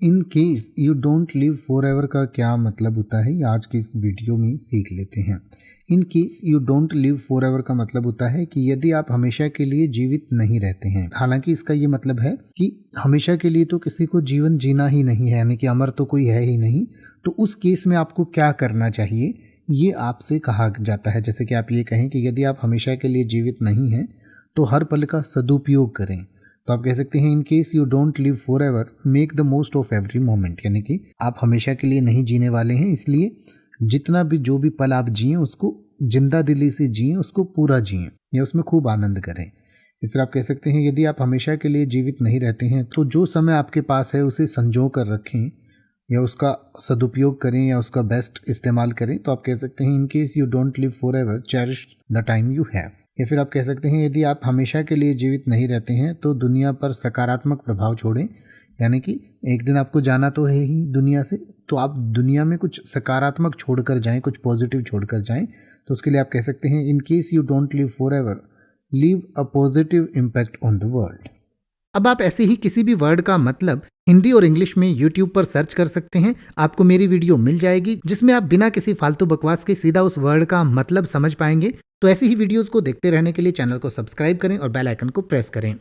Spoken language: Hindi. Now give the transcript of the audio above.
In case you don't live for ever का क्या मतलब होता है, ये आज की इस वीडियो में सीख लेते हैं। In case you don't live for ever का मतलब होता है कि यदि आप हमेशा के लिए जीवित नहीं रहते हैं। हालांकि इसका ये मतलब है कि हमेशा के लिए तो किसी को जीवन जीना ही नहीं है, यानी कि अमर तो कोई है ही नहीं। तो उस केस में आपको क्या करना चाहिए ये आपसे कहा जाता है। जैसे कि आप ये कहें कि यदि आप हमेशा के लिए जीवित नहीं हैं तो हर पल का सदुपयोग करें। तो आप कह सकते हैं in case you don't live for ever make the most of every moment, यानी कि आप हमेशा के लिए नहीं जीने वाले हैं, इसलिए जितना भी जो भी पल आप जिए उसको जिंदा दिली से जिए, उसको पूरा जिए या उसमें खूब आनंद करें। या फिर आप कह सकते हैं यदि आप हमेशा के लिए जीवित नहीं रहते हैं तो जो समय आपके पास है उसे संजो कर रखें या उसका सदुपयोग करें या उसका बेस्ट इस्तेमाल करें। तो आप कह सकते हैं in case you don't live for ever cherish the time you have. या फिर आप कह सकते हैं यदि आप हमेशा के लिए जीवित नहीं रहते हैं तो दुनिया पर सकारात्मक प्रभाव छोड़ें, यानी कि एक दिन आपको जाना तो है ही दुनिया से, तो आप दुनिया में कुछ सकारात्मक छोड़कर जाएं, कुछ पॉजिटिव छोड़कर जाएं। तो उसके लिए आप कह सकते हैं in case you don't live for ever leave a positive impact on the world. अब आप ऐसे ही किसी भी वर्ड का मतलब हिंदी और इंग्लिश में YouTube पर सर्च कर सकते हैं। आपको मेरी वीडियो मिल जाएगी जिसमें आप बिना किसी फालतू बकवास के सीधा उस वर्ड का मतलब समझ पाएंगे। तो ऐसी ही वीडियोस को देखते रहने के लिए चैनल को सब्सक्राइब करें और बेल आइकन को प्रेस करें।